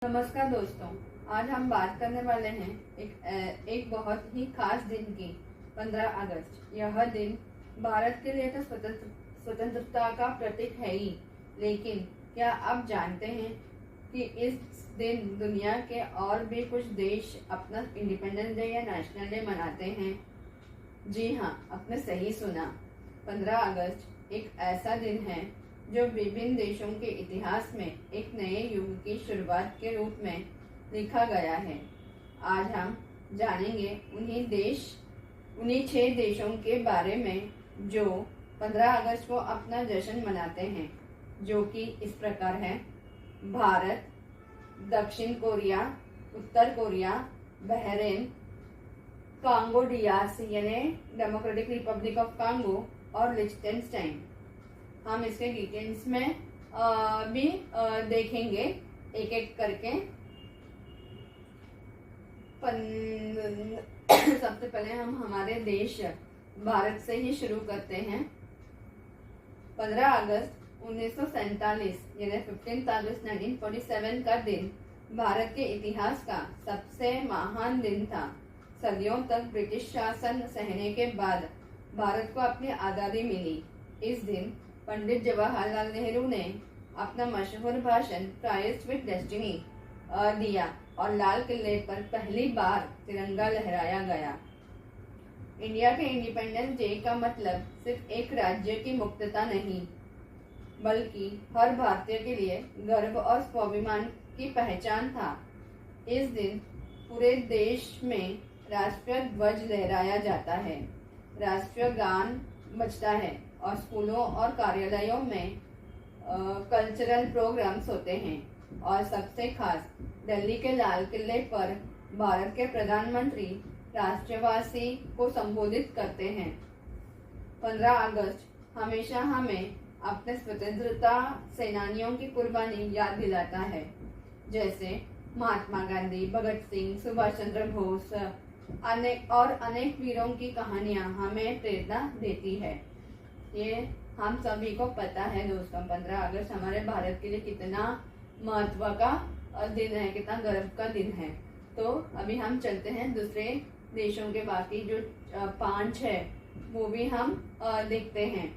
नमस्कार दोस्तों, आज हम बात करने वाले हैं एक बहुत ही खास दिन की। 15 अगस्त। यह दिन भारत के लिए तो स्वतंत्रता का प्रतीक है ही, लेकिन क्या आप जानते हैं कि इस दिन दुनिया के और भी कुछ देश अपना इंडिपेंडेंस डे या नेशनल डे मनाते हैं। जी हाँ, आपने सही सुना। 15 अगस्त एक ऐसा दिन है जो विभिन्न देशों के इतिहास में एक नए युग की शुरुआत के रूप में लिखा गया है। आज हम जानेंगे उन्हीं 6 देशों के बारे में जो 15 अगस्त को अपना जश्न मनाते हैं, जो कि इस प्रकार है: भारत, दक्षिण कोरिया, उत्तर कोरिया, बहरीन, कांगो डीआरसी यानी डेमोक्रेटिक रिपब्लिक ऑफ कांगो और लिechtenstein। हम इसके डिटेल्स में भी देखेंगे एक एक करके। सबसे पहले हम हमारे देश भारत से ही शुरू करते हैं। 15 अगस्त 1947 यानी 15 अगस्त 1947 का दिन भारत के इतिहास का सबसे महान दिन था। सदियों तक ब्रिटिश शासन सहने के बाद भारत को अपनी आज़ादी मिली। इस दिन पंडित जवाहरलाल नेहरू ने अपना मशहूर भाषण ट्राइस्ट विद डेस्टिनी दिया और लाल किले पर पहली बार तिरंगा लहराया गया। इंडिया के इंडिपेंडेंस डे का मतलब सिर्फ एक राज्य की मुक्तता नहीं, बल्कि हर भारतीय के लिए गर्व और स्वाभिमान की पहचान था। इस दिन पूरे देश में राष्ट्रीय ध्वज लहराया जाता है, राष्ट्रीय गान बजता है और स्कूलों और कार्यालयों में कल्चरल प्रोग्राम्स होते हैं। और सबसे खास दिल्ली के लाल किले पर भारत के प्रधानमंत्री राष्ट्रवासी को संबोधित करते हैं। 15 अगस्त हमेशा हमें अपने स्वतंत्रता सेनानियों की कुर्बानी याद दिलाता है, जैसे महात्मा गांधी, भगत सिंह, सुभाष चंद्र बोस, अनेक वीरों की कहानियां हमें प्रेरणा देती है। ये हम सभी को पता है दोस्तों, 15 अगस्त हमारे भारत के लिए कितना महत्व का दिन है, कितना गर्व का दिन है। तो अभी हम चलते हैं दूसरे देशों के बाकी जो 5 है वो भी हम देखते हैं।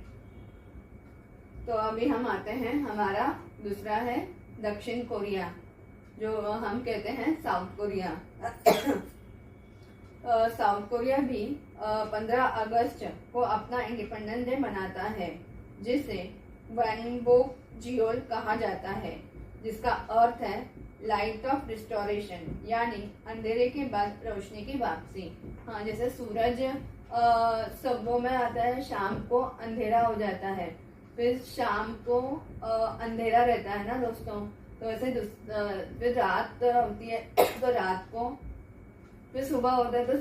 तो अभी हम आते हैं, हमारा दूसरा है दक्षिण कोरिया, जो हम कहते हैं साउथ कोरिया। साउथ कोरिया भी 15 अगस्त को अपना इंडिपेंडेंस डे मनाता है, जिसे वैनबोक-जियोल कहा जाता है, जिसका अर्थ है लाइट ऑफ रिस्टोरेशन, यानी अंधेरे के बाद रोशनी की वापसी। हाँ, जैसे सूरज सुबह में आता है, शाम को अंधेरा हो जाता है, फिर शाम को अंधेरा रहता है ना दोस्तों। तो ऐसे फिर रात होती है, तो रात को फिर सुबह होता है, तो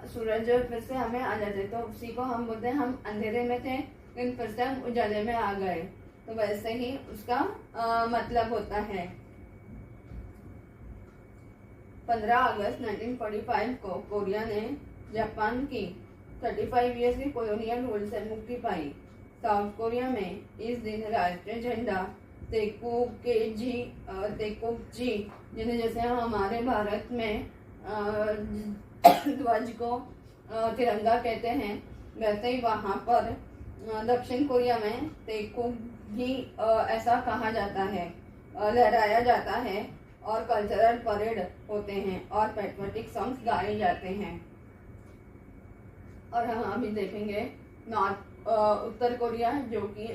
सूरज फिर से हमें आ जाते हैं, तो उसी को हम बोलते हैं हम अंधेरे में थे लेकिन फिर से हम उजाले में आ गए। तो वैसे ही उसका मतलब होता है। 15 अगस्त 1945 को कोरिया ने जापान की 35 ईयर्स की कॉलोनियल रूल से मुक्ति पाई। साउथ कोरिया में इस दिन राष्ट्रीय झंडा तेकुगजी, जिन्हें जैसे हमारे भारत में ध्वज को तिरंगा कहते हैं, वैसे ही वहाँ पर दक्षिण कोरिया में तेकुगी ऐसा कहा जाता है, लहराया जाता है और कल्चरल परेड होते हैं और पैट्रियोटिक सॉन्ग्स गाए जाते हैं। और हम अभी देखेंगे उत्तर कोरिया, जो कि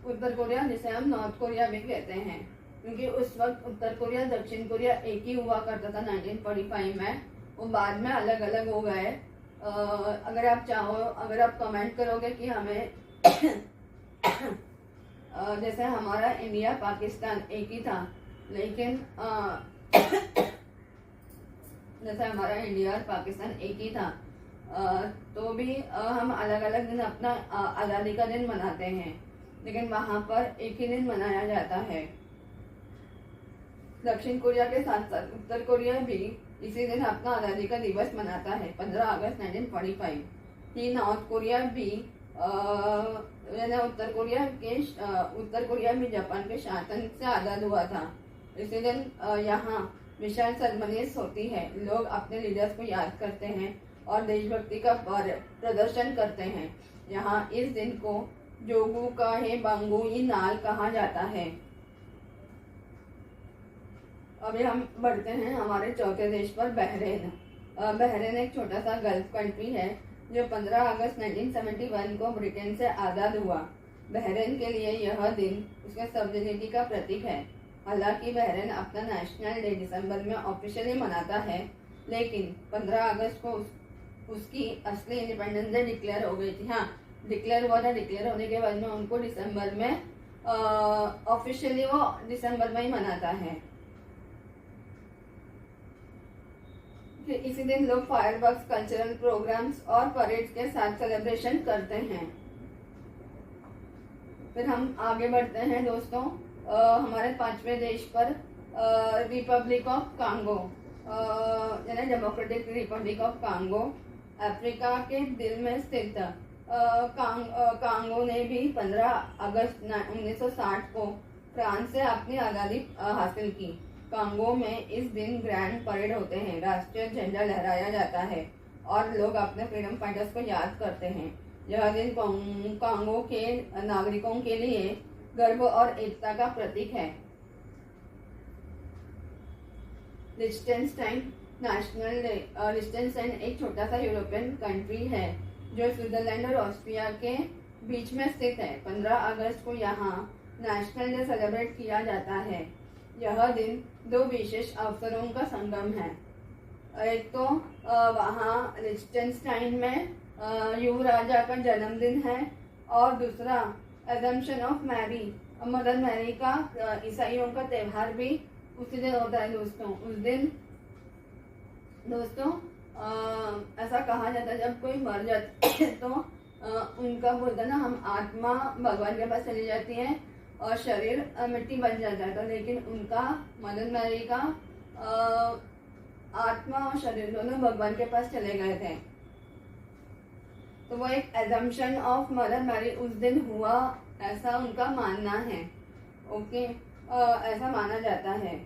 उत्तर कोरिया जिसे हम नॉर्थ कोरिया भी कहते हैं, क्योंकि उस वक्त उत्तर कोरिया दक्षिण कोरिया एक ही हुआ करता था 1945 में। वो बाद में अलग अलग हो गए। अगर आप चाहो, अगर आप कमेंट करोगे कि हमें जैसे हमारा इंडिया पाकिस्तान एक ही था, लेकिन जैसे हमारा इंडिया और पाकिस्तान एक ही था, तो भी हम अलग अलग दिन अपना आज़ादी का दिन मनाते हैं, लेकिन वहाँ पर एक ही दिन मनाया जाता है। दक्षिण कोरिया के साथ साथ उत्तर कोरिया भी इसी दिन अपना आज़ादी का दिवस मनाता है, 15 अगस्त 1945। ही नॉर्थ कोरिया भी उत्तर कोरिया भी जापान के शासन से आज़ाद हुआ था। इसी दिन यहाँ विशाल सेरेमनीज होती है। लोग अपने लीडर्स को याद करते हैं और देशभक्ति का प्रदर्शन करते हैं। यहाँ इस दिन को जोगू का है बांगुई नाल कहा जाता है। अभी हम बढ़ते हैं हमारे चौथे देश पर, बहरीन। बहरीन एक छोटा सा गल्फ कंट्री है जो 15 अगस्त 1971 को ब्रिटेन से आज़ाद हुआ। बहरीन के लिए यह दिन उसके सॉवरेनिटी का प्रतीक है। हालांकि बहरीन अपना नेशनल डे दिसंबर में ऑफिशियली मनाता है, लेकिन 15 अगस्त को उसकी असली इंडिपेंडेंस डे डिक्लेयर हो गई थी। हाँ, डिक्लेयर हुआ था। डिक्लेयर होने के बाद में उनको दिसंबर में ऑफिशियली वो दिसंबर में ही मनाता है। फिर इसी दिन लोग फायरवर्क्स, कल्चरल प्रोग्राम्स और परेड्स के साथ सेलिब्रेशन करते हैं। फिर हम आगे बढ़ते हैं दोस्तों हमारे पांचवें देश पर, रिपब्लिक ऑफ कांगो, यानी democratic Republic of Congo. Africa के दिल में स्थित कांगो ने भी 15 अगस्त 1960 को फ्रांस से अपनी आज़ादी हासिल की। कांगो में इस दिन ग्रैंड परेड होते हैं, राष्ट्रीय झंडा लहराया जाता है और लोग अपने फ्रीडम फाइटर्स को याद करते हैं। यह दिन कांगो के नागरिकों के लिए गर्व और एकता का प्रतीक है। लिechtenstein नेशनल डे। लिechtenstein एक छोटा सा यूरोपियन कंट्री है जो स्विट्जरलैंड और ऑस्ट्रिया के बीच में स्थित है। 15 अगस्त को यहाँ नेशनल डे सेलिब्रेट किया जाता है। यह दिन दो विशेष अवसरों का संगम है। एक तो वहाँ लिechtenstein में युवराजा का जन्मदिन है और दूसरा assumption of Mary, mother Mary का ईसाइयों का त्यौहार भी उसी दिन होता है दोस्तों। उस दिन दोस्तों ऐसा कहा जाता है जब कोई मर जाता है तो उनका बोलता ना, हम आत्मा भगवान के पास चली जाती है और शरीर मिट्टी बन जाता है। तो लेकिन उनका, मदर मैरी का आत्मा और शरीर दोनों भगवान के पास चले गए थे। तो वो एक एजम्पशन ऑफ मदर मैरी उस दिन हुआ, ऐसा उनका मानना है। ओके, ऐसा माना जाता है।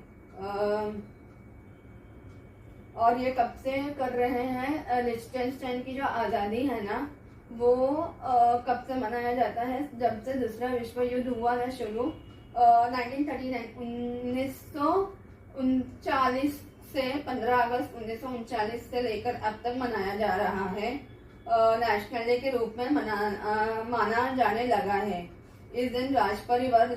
और ये कब से कर रहे हैं? लिechtenstein की जो आज़ादी है ना, वो कब से मनाया जाता है? जब से दूसरा विश्व युद्ध हुआ ना शुरू, 1939 से 15 अगस्त 1939 से लेकर अब तक मनाया जा रहा है। नेशनल डे के रूप में माना जाने लगा है। इस दिन राज परिवार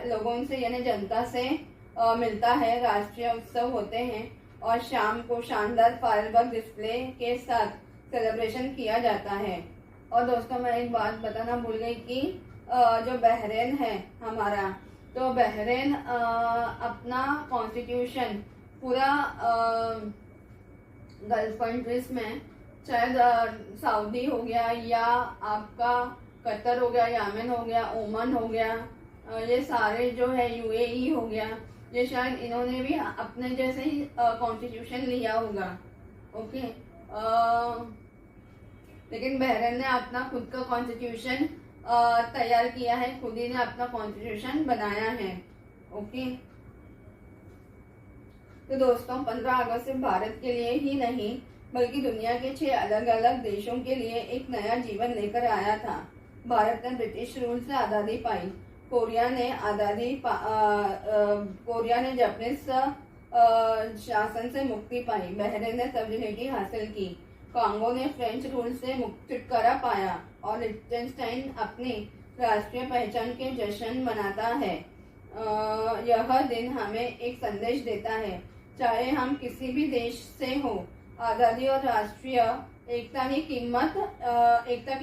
लोगों से यानी जनता से मिलता है। राष्ट्रीय उत्सव होते हैं और शाम को शानदार फायरवर्क डिस्प्ले के साथ सेलिब्रेशन किया जाता है। और दोस्तों मैं एक बात बताना भूल गई कि जो बहरीन है हमारा, तो बहरीन अपना कॉन्स्टिट्यूशन पूरा गल्फ कंट्रीज में, चाहे सऊदी हो गया या आपका कतर हो गया, यमन हो गया, ओमान हो गया, ये सारे जो है यूएई हो गया, ये शायद इन्होंने भी अपने जैसे ही कॉन्स्टिट्यूशन लिया होगा। ओके, लेकिन बहरीन ने अपना खुद का कॉन्स्टिट्यूशन तैयार किया है, खुद ही ने अपना कॉन्स्टिट्यूशन बनाया है। ओके, तो दोस्तों 15 अगस्त सिर्फ भारत के लिए ही नहीं बल्कि दुनिया के 6 अलग अलग देशों के लिए एक नया जीवन लेकर आया था। भारत ने ब्रिटिश रूल से आज़ादी पाई, कोरिया ने जापानीज शासन से मुक्ति पाई, बहरीन ने सॉवरेनिटी हासिल की, कांगो ने फ्रेंच रूल से छुटकारा पाया और लिechtenstein अपनी राष्ट्रीय पहचान के जश्न मनाता है। यह दिन हमें एक संदेश देता है, चाहे हम किसी भी देश से हो, आज़ादी और राष्ट्रीय एकता की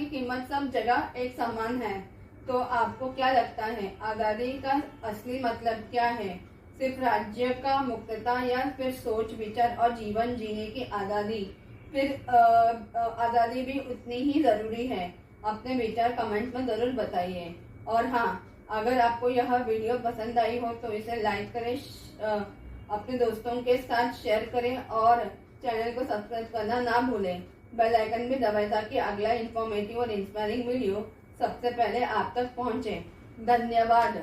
कीमत सब जगह एक समान है। तो आपको क्या लगता है, आज़ादी का असली मतलब क्या है? सिर्फ राज्य का मुक्तता या फिर सोच, विचार और जीवन जीने की आज़ादी? फिर आज़ादी भी उतनी ही ज़रूरी है। अपने विचार कमेंट में ज़रूर बताइए। और हाँ, अगर आपको यह वीडियो पसंद आई हो तो इसे लाइक करें, अपने दोस्तों के साथ शेयर करें और चैनल को सब्सक्राइब करना ना भूलें। बेल आइकन भी दबाएं ताकि अगला इंफॉर्मेटिव और इंस्पायरिंग वीडियो सबसे पहले आप तक पहुंचे। धन्यवाद।